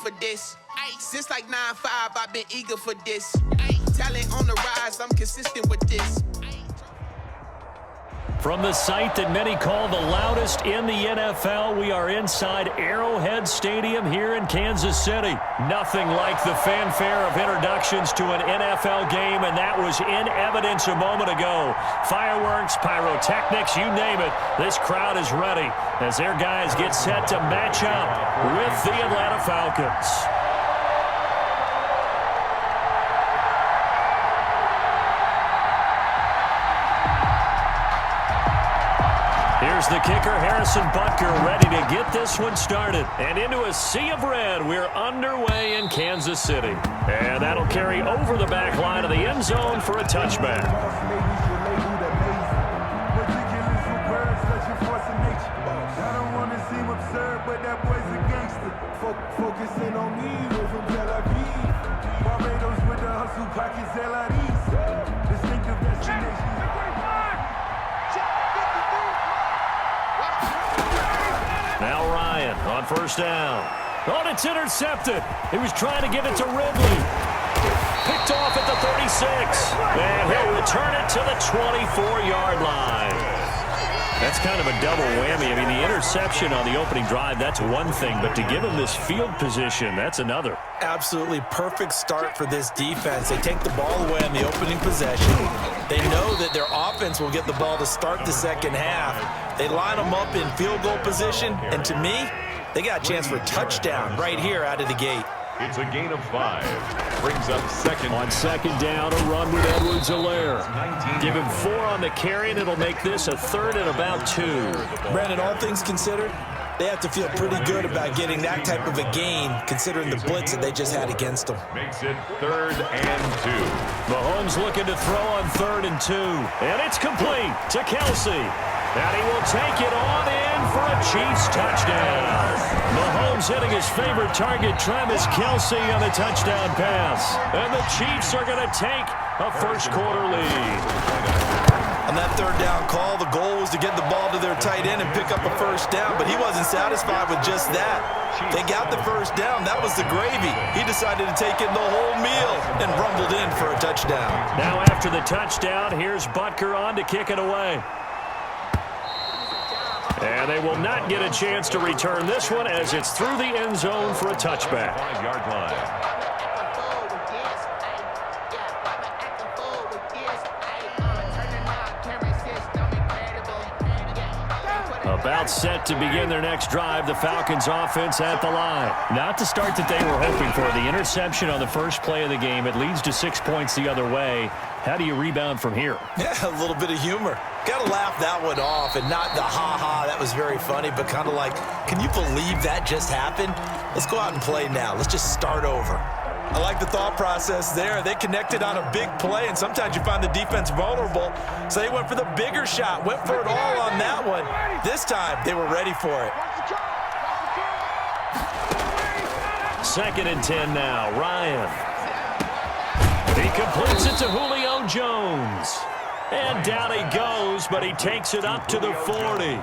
for this. Since like 9-5, I've been eager for this. Talent on the rise, I'm consistent with this. From the site that many call the loudest in the NFL, we are inside Arrowhead Stadium here in Kansas City. Nothing like the fanfare of introductions to an NFL game, and that was in evidence a moment ago. Fireworks, pyrotechnics, you name it. This crowd is ready as their guys get set to match up with the Atlanta Falcons. Here's the kicker, Harrison Butker, ready to get this one started. And into a sea of red, we're underway in Kansas City. And that'll carry over the back line of the end zone for a touchback. Focusing on me, we're from Tel Aviv. Barbados with the hustle pockets, LREs. Distinctive destination. Now Ryan on first down. Oh, it's intercepted. He was trying to get it to Ridley. Picked off at the 36. And he'll return it to the 24-yard line. That's kind of a double whammy. I mean, the interception on the opening drive, that's one thing. But to give him this field position, that's another. Absolutely perfect start for this defense. They take the ball away on the opening possession. They know that their offense will get the ball to start the second half. They line them up in field goal position. And to me, they got a chance for a touchdown right here out of the gate. It's a gain of 5. Brings up second. On second down, a run with Edwards-Helaire. Give him 4 on the carry, and it'll make this a third and about 2. Brandon, all things considered, they have to feel pretty good about getting that type of a gain, considering the blitz that they just had against them. Makes it 3rd and 2. Mahomes looking to throw on 3rd and 2. And it's complete to Kelsey. And he will take it on in for a Chiefs touchdown. Mahomes hitting his favorite target, Travis Kelsey, on the touchdown pass. And the Chiefs are going to take a first-quarter lead. On that third down call, the goal was to get the ball to their tight end and pick up a first down, but he wasn't satisfied with just that. They got the first down. That was the gravy. He decided to take in the whole meal and rumbled in for a touchdown. Now after the touchdown, here's Butker on to kick it away. And they will not get a chance to return this one as it's through the end zone for a touchback. 5-yard line. About set to begin their next drive, the Falcons offense at the line. Not the start that they were hoping for. The interception on the first play of the game, it leads to 6 points the other way. How do you rebound from here? Yeah, a little bit of humor. Got to laugh that one off, and not the ha-ha, that was very funny, but kind of like, can you believe that just happened? Let's go out and play now. Let's just start over. I like the thought process there. They connected on a big play, and sometimes you find the defense vulnerable. So they went for the bigger shot, went for it all on that one. This time, they were ready for it. 2nd and 10 now. Ryan. He completes it to Julio Jones. And down he goes, but he takes it up to the 40.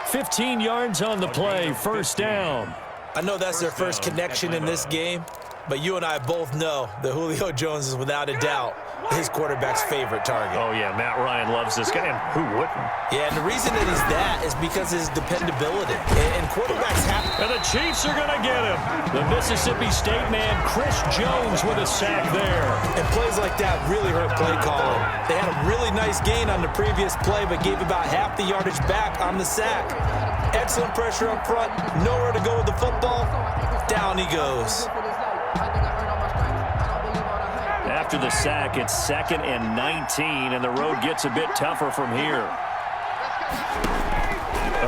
15 yards on the play, first down. I know that's their first connection in this game, but you and I both know that Julio Jones is without a doubt his quarterback's favorite target. Oh, yeah, Matt Ryan loves this guy, and who wouldn't? Yeah, and the reason that he's that is because of his dependability. And quarterbacks have... And the Chiefs are going to get him. The Mississippi State man, Chris Jones, with a sack there. And plays like that really hurt play calling. They had a really nice gain on the previous play, but gave about half the yardage back on the sack. Excellent pressure up front, nowhere to go with the football. Down he goes. After the sack, it's 2nd and 19, and the road gets a bit tougher from here.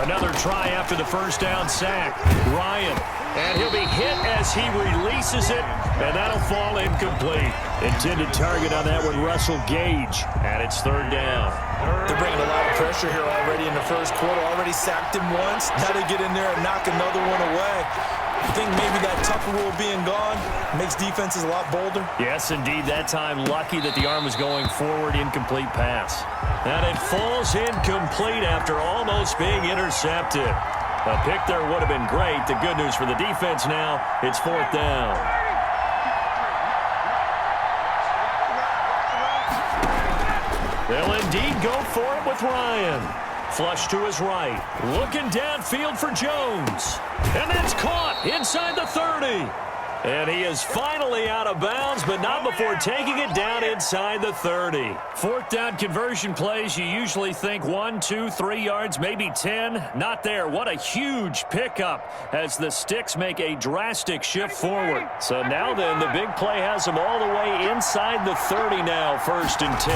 Another try after the first down sack. Ryan, and he'll be hit as he releases it, and that'll fall incomplete. Intended target on that one, Russell Gage, and it's 3rd down. They're bringing a lot of pressure here already in the first quarter. Already sacked him once. Now they get in there and knock another one away. I think maybe that Tucker rule being gone makes defenses a lot bolder. Yes, indeed. That time, lucky that the arm was going forward, incomplete pass. And it falls incomplete after almost being intercepted. A pick there would have been great. The good news for the defense now, it's 4th down. They'll indeed go for it with Ryan. Flush to his right. Looking downfield for Jones. And that's caught inside the 30. And he is finally out of bounds, but not before taking it down inside the 30. 4th down conversion plays, you usually think 1, 2, 3 yards, maybe 10. Not there. What a huge pickup as the Sticks make a drastic shift forward. So now then, the big play has them all the way inside the 30 now, 1st and 10.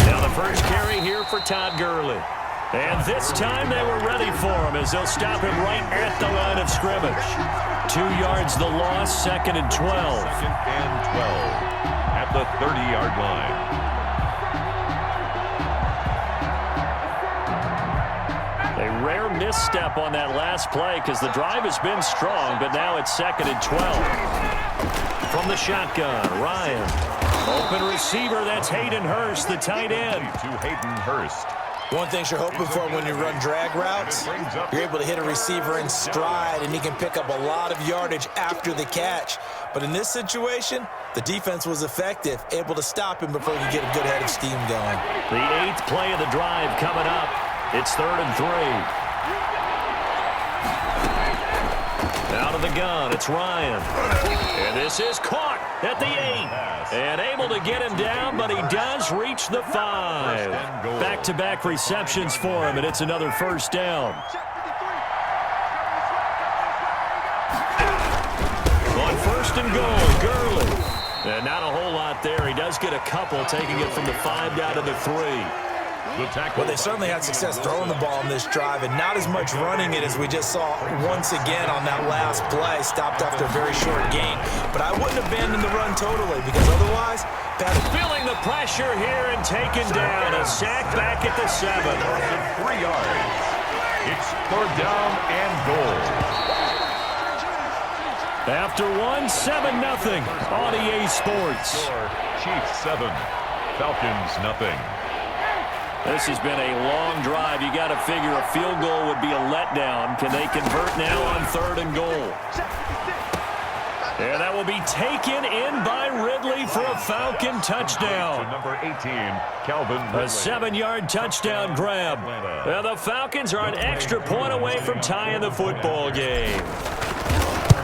Now the first carry here for Todd Gurley. And this time they were ready for him as they'll stop him right at the line of scrimmage. 2 yards the loss, 2nd and 12. 2nd and 12 at the 30-yard line. A rare misstep on that last play because the drive has been strong, but now it's 2nd and 12. From the shotgun, Ryan. Open receiver, that's Hayden Hurst, the tight end. To Hayden Hurst. One thing you're hoping for when you run drag routes, you're able to hit a receiver in stride, and he can pick up a lot of yardage after the catch. But in this situation, the defense was effective, able to stop him before he could get a good head of steam going. The 8th play of the drive coming up. It's 3rd and 3. Out of the gun, it's Ryan. And this is caught at the 8. And able to get him down, but he does reach the 5. Back-to-back receptions for him, and it's another 1st down. On 1st and goal, Gurley. And not a whole lot there. He does get a couple, taking it from the 5 down to the 3. Well, they certainly had success throwing the ball on this drive and not as much running it as we just saw once again on that last play, stopped after a very short gain. But I wouldn't abandon the run totally because otherwise, feeling the pressure here and taken down. A sack back at the 7. 3 yards. It's 3rd down and goal. After 1, 7-0 on EA Sports. Chiefs 7, Falcons 0. This has been a long drive. You got to figure a field goal would be a letdown. Can they convert now on 3rd and goal? And that will be taken in by Ridley for a Falcon touchdown. To number 18, Calvin Ridley. A 7-yard touchdown grab. And the Falcons are an extra point away from tying the football game.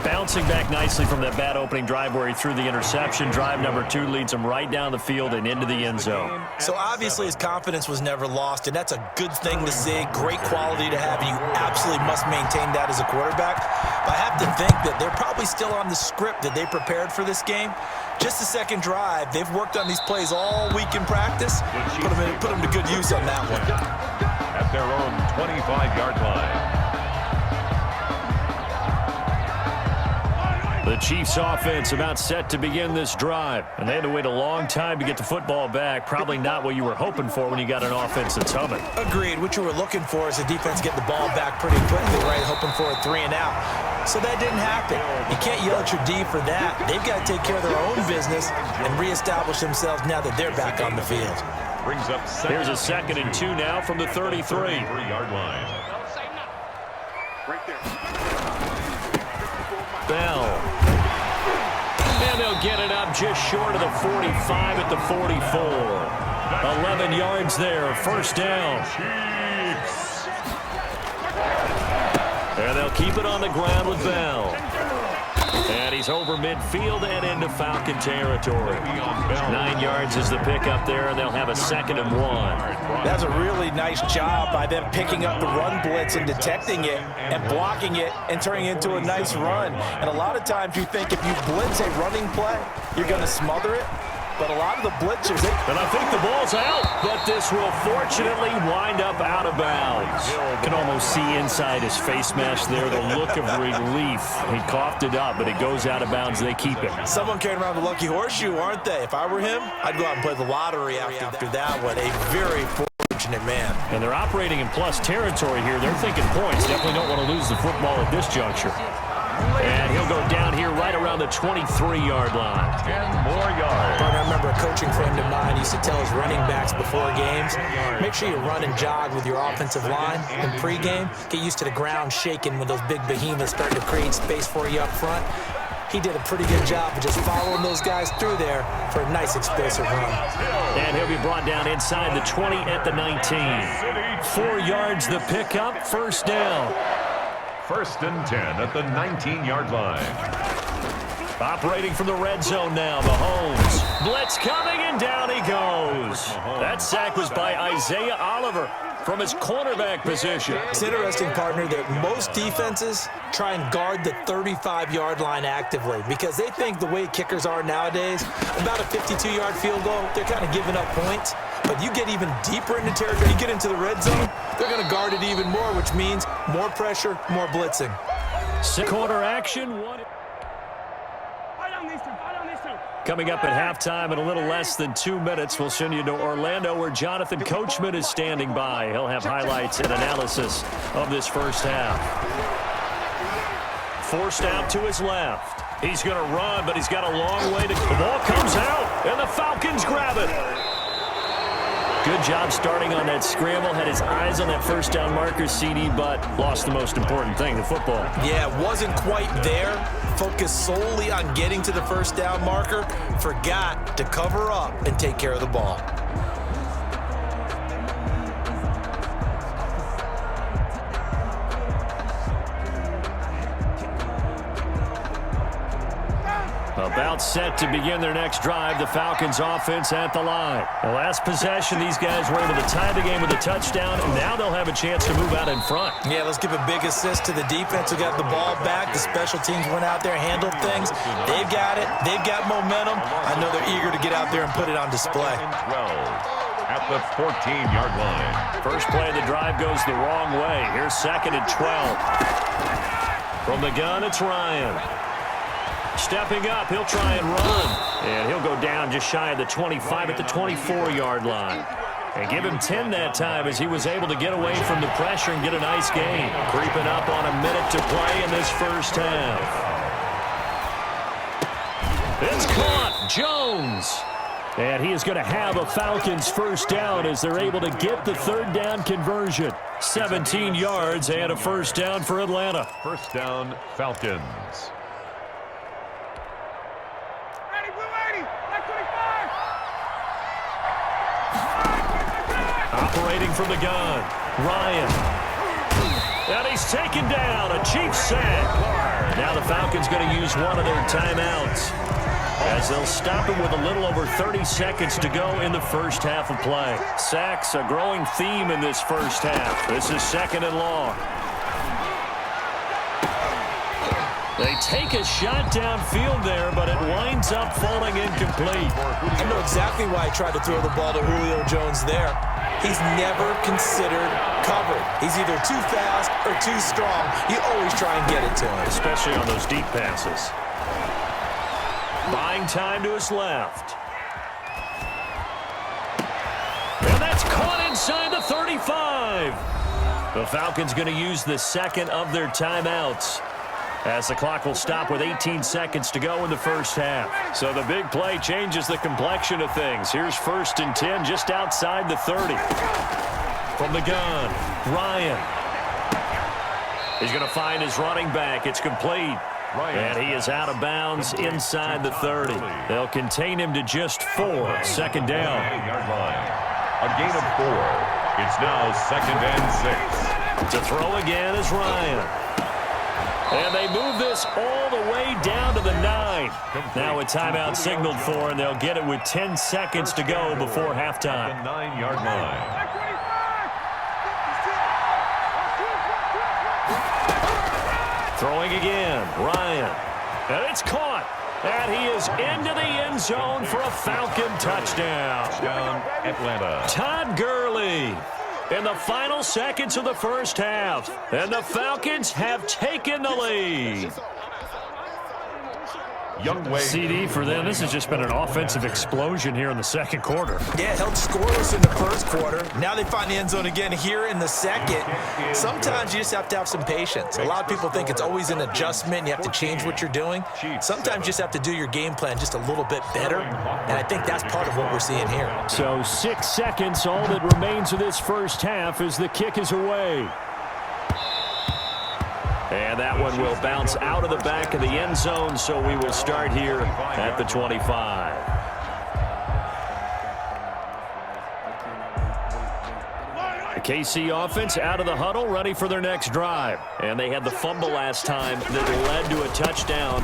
Bouncing back nicely from that bad opening drive where he threw the interception. Drive number 2 leads him right down the field and into the end zone. So obviously his confidence was never lost, and that's a good thing to see. Great quality to have, and you absolutely must maintain that as a quarterback. But I have to think that they're probably still on the script that they prepared for this game. Just the second drive. They've worked on these plays all week in practice. Put them to good use on that one. At their own 25-yard line. The Chiefs offense about set to begin this drive. And they had to wait a long time to get the football back. Probably not what you were hoping for when you got an offense that's humming. Agreed. What you were looking for is the defense get the ball back pretty quickly, right? Hoping for a 3 and out. So that didn't happen. You can't yell at your D for that. They've got to take care of their own business and reestablish themselves now that they're back on the field. Brings up Here's a 2nd and 2 now from the 33. 33-yard line. Bell. And they'll get it up just short of the 45 at the 44. 11 yards there, 1st down. And they'll keep it on the ground with Bell. And he's over midfield and into Falcon territory. 9 yards is the pickup there, and they'll have a 2nd and 1. That's a really nice job by them picking up the run blitz and detecting it and blocking it and turning it into a nice run. And a lot of times you think if you blitz a running play, you're going to smother it. But a lot of the blitzers... And I think the ball's out, but this will fortunately wind up out of bounds. Can almost see inside his face mask there, the look of relief. He coughed it up, but it goes out of bounds. They keep it. Someone carrying around the lucky horseshoe, aren't they? If I were him, I'd go out and play the lottery after that one. A very fortunate man. And they're operating in plus territory here. They're thinking points. Definitely don't want to lose the football at this juncture. And he'll go down here right around the 23-yard line. 10 more yards. I remember a coaching friend of mine used to tell his running backs before games, make sure you run and jog with your offensive line in pregame. Get used to the ground shaking when those big behemoths start to create space for you up front. He did a pretty good job of just following those guys through there for a nice explosive run. And he'll be brought down inside the 20 at the 19. 4 yards the pickup, first down. 1st and 10 at the 19-yard line. Operating from the red zone now, Mahomes. Blitz coming, and down he goes. That sack was by Isaiah Oliver from his cornerback position. It's interesting, partner, that most defenses try and guard the 35-yard line actively because they think the way kickers are nowadays, about a 52-yard field goal, they're kind of giving up points. But you get even deeper into territory, you get into the red zone, they're going to guard it even more, which means more pressure, more blitzing. Corner action. Coming up at halftime in a little less than 2 minutes, we'll send you to Orlando where Jonathan Coachman is standing by. He'll have highlights and analysis of this first half. Forced out to his left. He's going to run, but he's got a long way to go. The ball comes out, and the Falcons grab it. Good job starting on that scramble. Had his eyes on that first down marker, CD, but lost the most important thing, the football. Yeah, wasn't quite there. Focused solely on getting to the first down marker. Forgot to cover up and take care of the ball. About set to begin their next drive, the Falcons offense at the line. The last possession, these guys were able to tie the game with a touchdown, and now they'll have a chance to move out in front. Yeah, let's give a big assist to the defense who got the ball back. The special teams went out there, handled things. They've got it. They've got momentum. I know they're eager to get out there and put it on display. 12 at the 14-yard line. First play of the drive goes the wrong way. Here's 2nd and 12. From the gun, it's Ryan. Stepping up, he'll try and run. And he'll go down just shy of the 25 at the 24-yard line. And give him 10 that time as he was able to get away from the pressure and get a nice gain. Creeping up on a minute to play in this first half. It's caught. Jones. And he is going to have a Falcons first down as they're able to get the third down conversion. 17 yards and a first down for Atlanta. First down, Falcons. Operating from the gun, Ryan. And he's taken down, a Chiefs sack. Now the Falcons going to use one of their timeouts as they'll stop him with a little over 30 seconds to go in the first half of play. Sacks, a growing theme in this first half. This is 2nd and long. They take a shot downfield there, but it winds up falling incomplete. I know exactly why he tried to throw the ball to Julio Jones there. He's never considered covered. He's either too fast or too strong. You always try and get it to him. Especially on those deep passes. Buying time to his left. And that's caught inside the 35. The Falcons going to use the second of their timeouts, as the clock will stop with 18 seconds to go in the first half. So the big play changes the complexion of things. Here's 1st and 10 just outside the 30. From the gun, Ryan. He's going to find his running back. It's complete. And he is out of bounds inside the 30. They'll contain him to just 4. 2nd down. A gain of 4. It's now 2nd and 6. To throw again is Ryan. And they move this all the way down to the 9. Now a timeout signaled for, and they'll get it with 10 seconds to go before halftime. The 9-yard line. Throwing again, Ryan. And it's caught. And he is into the end zone for a Falcon touchdown. Touchdown, Atlanta. Todd Gurley. In the final seconds of the first half, and the Falcons have taken the lead. CD for them. This has just been an offensive explosion here in the second quarter. Yeah, held scoreless in the first quarter. Now they find the end zone again here in the second. Sometimes you just have to have some patience. A lot of people think it's always an adjustment. You have to change what you're doing. Sometimes you just have to do your game plan just a little bit better, and I think that's part of what we're seeing here. So 6 seconds, all that remains of this first half as the kick is away. And that one will bounce out of the back of the end zone, so we will start here at the 25. The KC offense out of the huddle, ready for their next drive. And they had the fumble last time that led to a touchdown.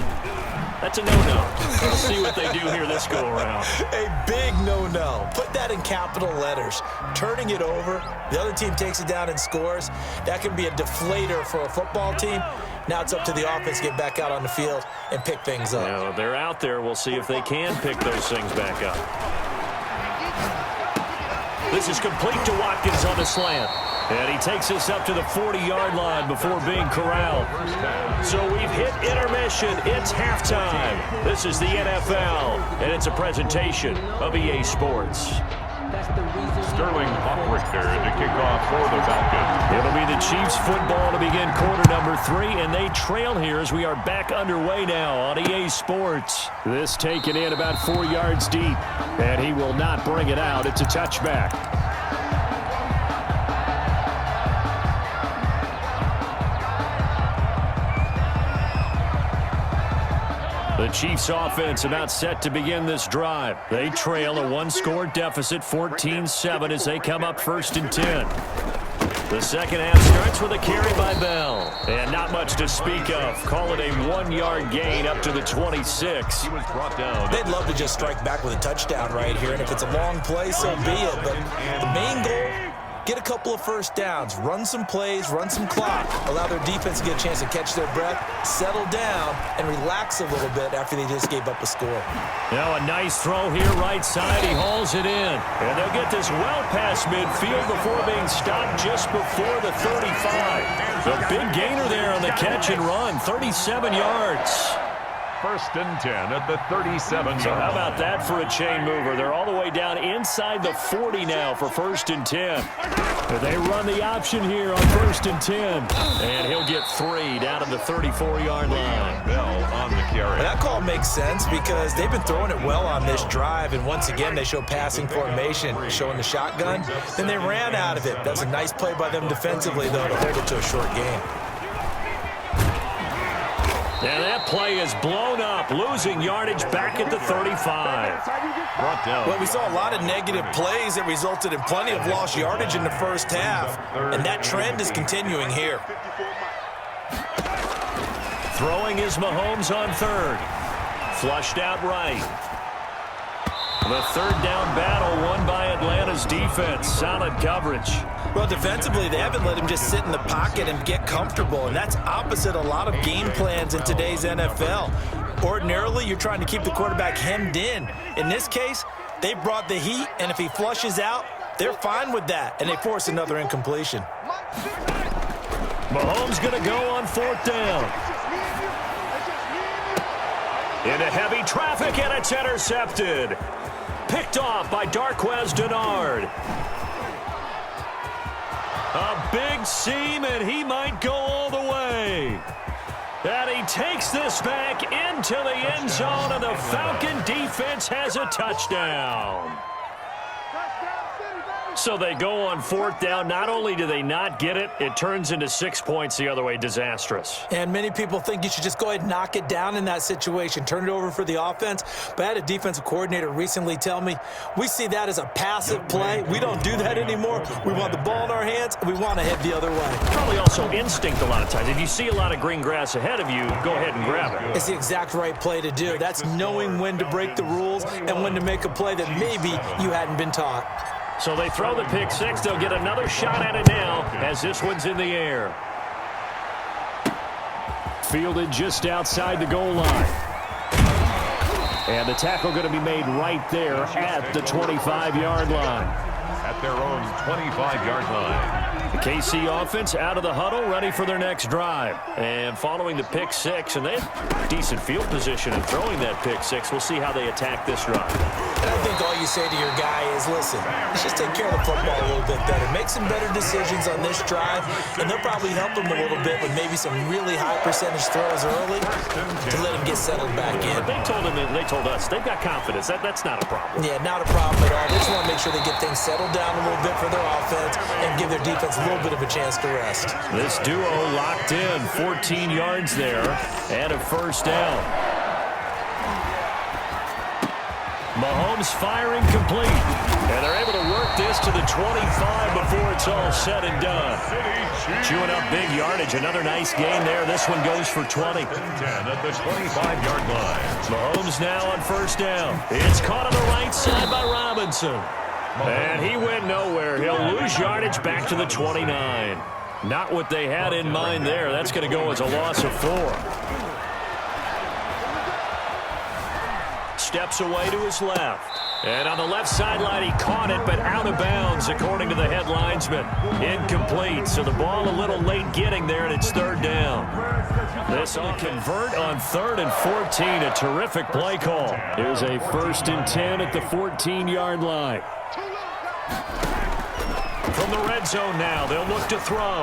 That's a no-no. We'll see what they do here this go-around. A big no-no. Put that in capital letters. Turning it over, the other team takes it down and scores. That can be a deflator for a football team. Now it's up to the offense to get back out on the field and pick things up. Now, they're out there. We'll see if they can pick those things back up. This is complete to Watkins on the slant. And he takes us up to the 40-yard line before being corralled. So we've hit intermission. It's halftime. This is the NFL, and it's a presentation of EA Sports. Sterling Hockrichter to kick off for the Falcons. It'll be the Chiefs football to begin quarter number 3, and they trail here as we are back underway now on EA Sports. This taken in about 4 yards deep, and he will not bring it out. It's a touchback. The Chiefs offense about set to begin this drive. They trail a one-score deficit, 14-7, as they come up 1st and 10. The second half starts with a carry by Bell. And not much to speak of. Call it a 1-yard gain up to the 26. He was brought down. They'd love to just strike back with a touchdown right here, and if it's a long play, so be it. But the main goal, get a couple of first downs, run some plays, run some clock, allow their defense to get a chance to catch their breath, settle down, and relax a little bit after they just gave up a score. Now a nice throw here, right side. He hauls it in. And they'll get this well past midfield before being stopped just before the 35. The big gainer there on the catch and run, 37 yards. 1st and 10 at the 37. So how about that for a chain mover? They're all the way down inside the 40 now for 1st and 10. They run the option here on 1st and 10. And he'll get 3 down to the 34-yard line. Bell on the carry. That call makes sense because they've been throwing it well on this drive, and once again they show passing formation, showing the shotgun. Then they ran out of it. That's a nice play by them defensively, though, to hold it to a short game. And that play is blown up, losing yardage back at the 35. Brought down. Well, we saw a lot of negative plays that resulted in plenty of lost yardage in the first half, and that trend is continuing here. Throwing is Mahomes on 3rd. Flushed out right. The 3rd down battle won by Atlanta's defense. Solid coverage. Well, defensively, they haven't let him just sit in the pocket and get comfortable, and that's opposite a lot of game plans in today's NFL. Ordinarily, you're trying to keep the quarterback hemmed in. In this case, they brought the heat, and if he flushes out, they're fine with that, and they force another incompletion. Mahomes going to go on 4th down. Into heavy traffic, and it's intercepted. Picked off by Darquez Denard. A big seam, and he might go all the way. And he takes this back into the end zone, and the Falcon defense has a touchdown. So they go on 4th down. Not only do they not get it, it turns into 6 points the other way. Disastrous. And many people think you should just go ahead and knock it down in that situation, turn it over for the offense. But I had a defensive coordinator recently tell me, we see that as a passive play. We don't do that anymore. We want the ball in our hands, and we want to head the other way. Probably also instinct a lot of times. If you see a lot of green grass ahead of you, go ahead and grab it. It's the exact right play to do. That's knowing when to break the rules and when to make a play that maybe you hadn't been taught. So they throw the pick six. They'll get another shot at it now as this one's in the air. Fielded just outside the goal line. And the tackle going to be made right there at the 25-yard line. at their own 25-yard line. The KC offense out of the huddle, ready for their next drive. And following the pick six, and they have decent field position in throwing that pick six. We'll see how they attack this drive. And I think all you say to your guy is, listen, let's just take care of the football a little bit better. Make some better decisions on this drive, and they'll probably help him a little bit with maybe some really high percentage throws early to let him get settled back in. But they told us they've got confidence. That's not a problem. Yeah, not a problem at all. They just want to make sure they get things settled down a little bit for their offense and give their defense a little bit of a chance to rest. This duo locked in, 14 yards there, and a first down. Mahomes firing complete. And they're able to work this to the 25 before it's all said and done. Chewing up big yardage. Another nice gain there. This one goes for 20. 10 at the 25-yard line. Mahomes now on first down. It's caught on the right side by Robinson. And he went nowhere. He'll lose yardage back to the 29. Not what they had in mind there. That's going to go as a loss of 4. Steps away to his left. And on the left sideline, he caught it, but out of bounds, according to the head linesman. Incomplete, so the ball a little late getting there, and it's third down. This will convert on 3rd and 14, a terrific play call. Here's a 1st and 10 at the 14-yard line. From the red zone now, they'll look to throw.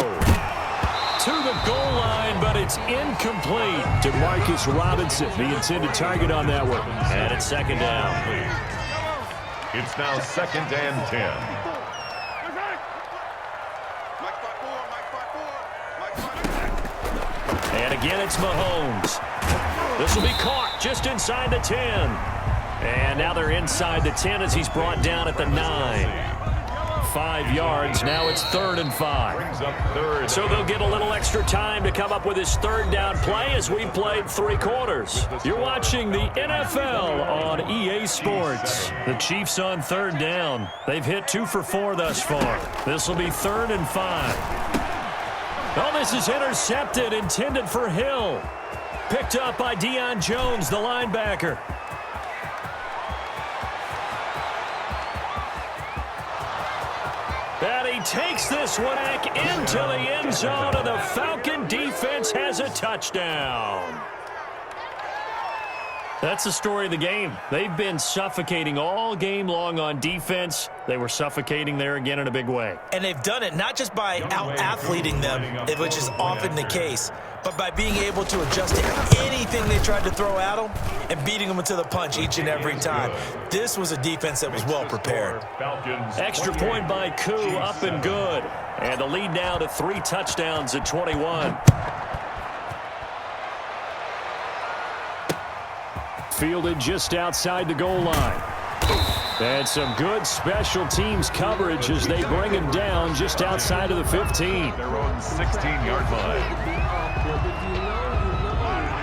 To the goal line, but it's incomplete to Marcus Robinson, the intended target on that one. And it's second down. It's now 2nd and 10. And again, it's Mahomes. This will be caught just inside the 10. And now they're inside the 10 as he's brought down at the 9. 5 yards. Now it's 3rd and 5. So they'll get a little extra time to come up with his third down play as we played 3 quarters. You're watching the NFL on EA Sports. The Chiefs on 3rd down. They've hit 2 for 4 thus far. This will be 3rd and 5. Oh, this is intercepted, intended for Hill. Picked up by Deion Jones, the linebacker. And he takes this one back into the end zone, and the Falcon defense has a touchdown. That's the story of the game. They've been suffocating all game long on defense. They were suffocating there again in a big way. And they've done it not just by out-athleting them, which is often the case, but by being able to adjust to anything they tried to throw at them and beating them into the punch each and every time. This was a defense that was well prepared. Extra point by Koo, up and good. And the lead now to 3 touchdowns at 21. Fielded just outside the goal line. And some good special teams coverage as they bring him down just outside of the 15. Their own 16-yard line.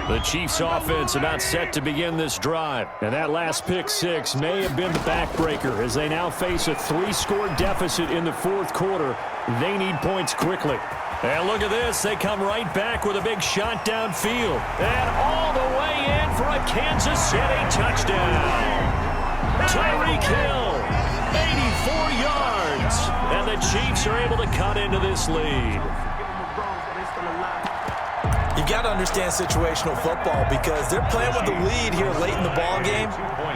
The Chiefs offense about set to begin this drive. And that last pick six may have been the backbreaker as they now face a 3-score deficit in the 4th quarter. They need points quickly. And look at this. They come right back with a big shot downfield. And all the way in for a Kansas City touchdown. Tyreek Hill, 84 yards. And the Chiefs are able to cut into this lead. You've got to understand situational football because they're playing with the lead here late in the ball game.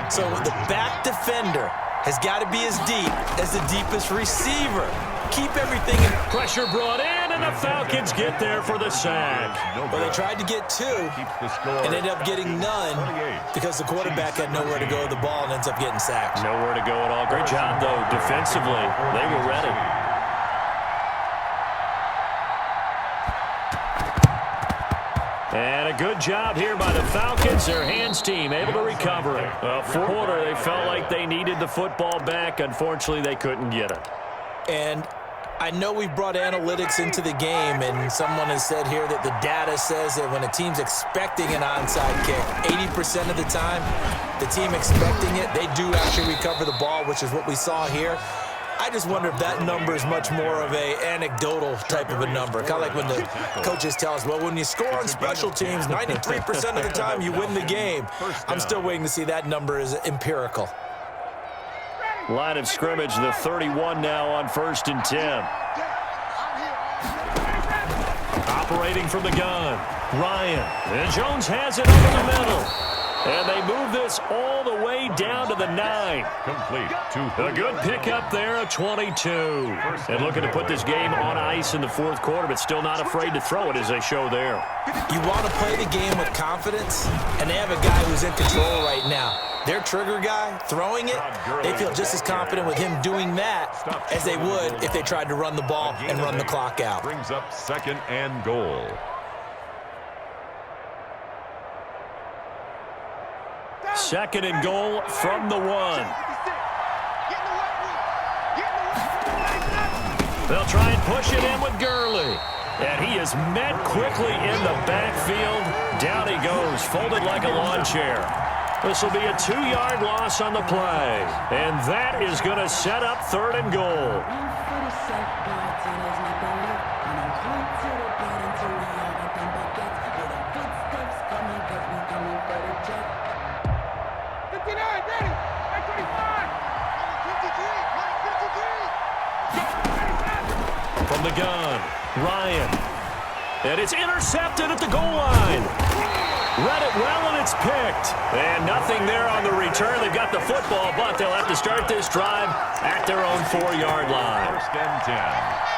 So the back defender has got to be as deep as the deepest receiver. Keep everything in. Pressure brought in, and the Falcons get there for the sack. Well, they tried to get 2 and ended up getting none because the quarterback had nowhere to go with the ball and ends up getting sacked. Nowhere to go at all. Great job, though, defensively. They were ready. And a good job here by the Falcons. Their hands team able to recover it. Well, 4th quarter, they felt like they needed the football back. Unfortunately, they couldn't get it. And I know we've brought analytics into the game, and someone has said here that the data says that when a team's expecting an onside kick, 80% of the time, the team expecting it, they do actually recover the ball, which is what we saw here. I just wonder if that number is much more of a anecdotal type of a number. Kind of like when the coaches tell us, well, when you score on special teams, 93% of the time you win the game. I'm still waiting to see that number is empirical. Line of scrimmage, the 31 now on 1st and 10. Operating from the gun, Ryan. And Jones has it over the middle. And they move this all the way down to the 9. Complete to A good pickup there, a 22. And looking to put this game on ice in the 4th quarter, but still not afraid to throw it as they show there. You want to play the game with confidence, and they have a guy who's in control right now. Their trigger guy, throwing it, they feel just as confident with him doing that as they would if they tried to run the ball and run the clock out. Brings up 2nd and goal. Second and goal from the 1. They'll try and push it in with Gurley. And he is met quickly in the backfield. Down he goes, folded like a lawn chair. This will be a 2-yard loss on the play. And that is going to set up 3rd and goal. From the gun, Ryan. And it's intercepted at the goal line. Read it well, and it's picked. And nothing there on the return. They've got the football, but they'll have to start this drive at their own 4-yard line. 1st and 10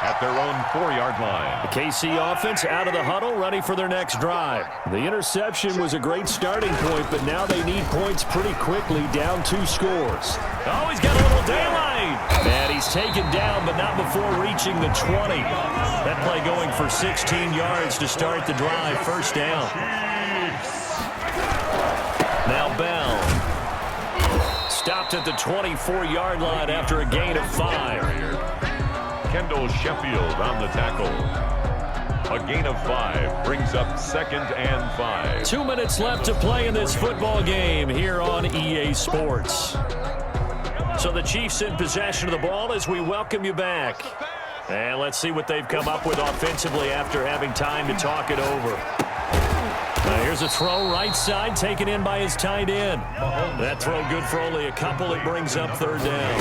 at their own 4-yard line. The KC offense out of the huddle, ready for their next drive. The interception was a great starting point, but now they need points pretty quickly, down 2 scores. Oh, he's got a little daylight. And he's taken down, but not before reaching the 20. That play going for 16 yards to start the drive, 1st down. Now Bell. Stopped at the 24-yard line after a gain of 5. Kendall Sheffield on the tackle. A gain of 5 brings up 2nd and 5. 2 minutes left to play in this football game here on EA Sports. So the Chiefs in possession of the ball as we welcome you back. And let's see what they've come up with offensively after having time to talk it over. Here's a throw right side taken in by his tight end. That throw good for only a couple. It brings up 3rd down.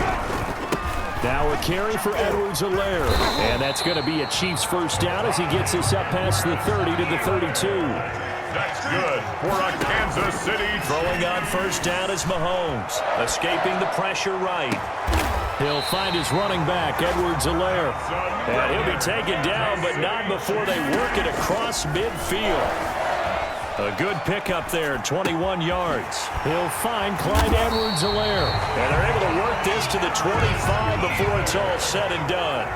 Now a carry for Edwards-Helaire. And that's going to be a Chiefs 1st down as he gets us up past the 30 to the 32. That's good for a Kansas City. Throwing on 1st down is Mahomes. Escaping the pressure right. He'll find his running back, Edwards-Helaire. And he'll be taken down, but not before they work it across midfield. A good pickup there, 21 yards. He'll find Clyde Edwards-Helaire. And they're able to work this to the 25 before it's all said and done.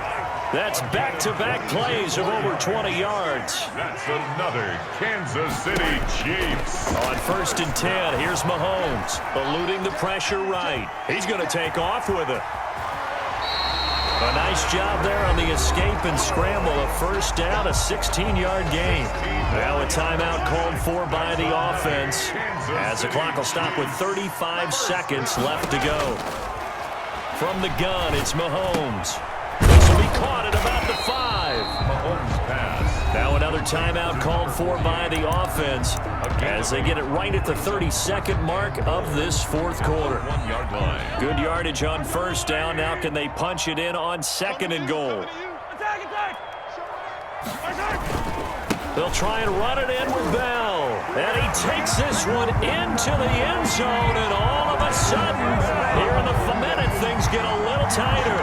That's back-to-back plays of over 20 yards. That's another Kansas City Chiefs. On 1st and 10, here's Mahomes, eluding the pressure right. He's going to take off with it. A nice job there on the escape and scramble. A 1st down, a 16-yard gain. Now a timeout called for by the offense as the clock will stop with 35 seconds left to go. From the gun, it's Mahomes. This will be caught at about the 5. Mahomes pass. Now another timeout called for by the offense as they get it right at the 32nd mark of this 4th quarter. 1-yard line. Good yardage on 1st down. Now can they punch it in on 2nd and goal? They'll try and run it in with Bell. And he takes this one into the end zone. And all of a sudden, here in the minute, things get a little tighter.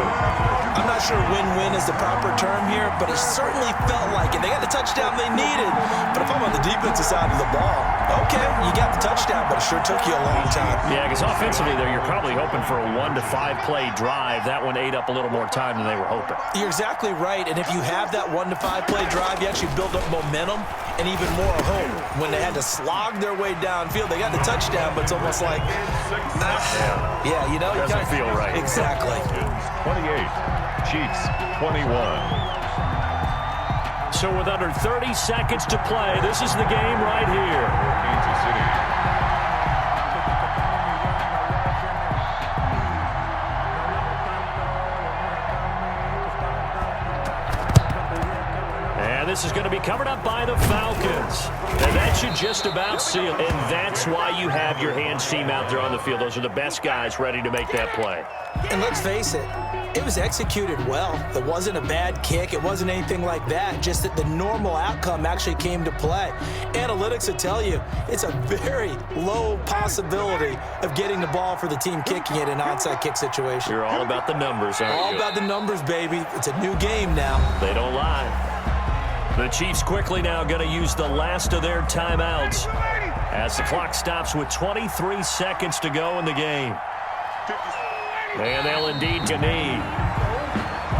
I'm not sure win-win is the proper term here, but it certainly felt like it. They got the touchdown they needed. But if I'm on the defensive side of the ball, okay, you got the touchdown, but it sure took you a long time. Yeah, because offensively there, you're probably hoping for a 1 to 5 play drive. That one ate up a little more time than they were hoping. You're exactly right, and if you have that 1 to 5 play drive, you actually build up momentum and even more hope. When they had to slog their way downfield, they got the touchdown, but it's almost like, yeah, you know, Doesn't feel right. Exactly. 28. Chiefs 21. So with under 30 seconds to play, this is the game right here. Kansas City. this is going to be covered up by the Falcons. And that should just about seal it. And that's why you have your hands team out there on the field. Those are the best guys ready to make that play. And let's face it, it was executed well. It wasn't a bad kick. It wasn't anything like that. Just that the normal outcome actually came to play. Analytics will tell you it's a very low possibility of getting the ball for the team kicking it in an onside kick situation. You're all about the numbers, aren't you? All about the numbers, baby. It's a new game now. They don't lie. The Chiefs quickly now going to use the last of their timeouts as the clock stops with 23 seconds to go in the game. And they'll indeed need.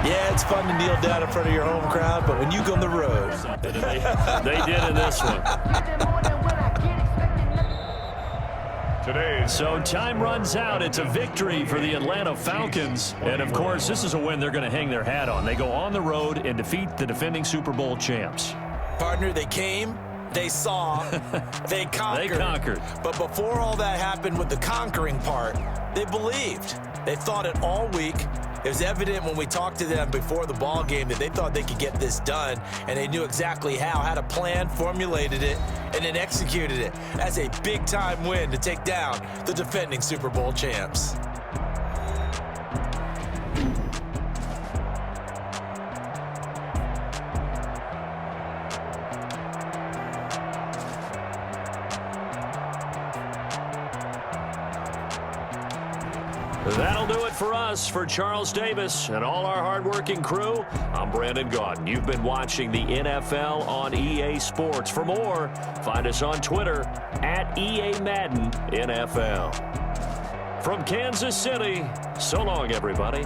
Yeah, it's fun to kneel down in front of your home crowd, but when you go on the road. They did in this one. So time runs out. It's a victory for the Atlanta Falcons. And, of course, this is a win they're going to hang their hat on. They go on the road and defeat the defending Super Bowl champs. Partner, they came, they saw, they conquered. They conquered. But before all that happened with the conquering part, they believed. They thought it all week. It was evident when we talked to them before the ball game that they thought they could get this done, and they knew exactly how, had a plan, formulated it, and then executed it. That's a big-time win to take down the defending Super Bowl champs. That'll do it for us. For Charles Davis and all our hardworking crew, I'm Brandon Gaudin. You've been watching the NFL on EA Sports. For more, find us on Twitter at EA Madden NFL. From Kansas City, so long, everybody.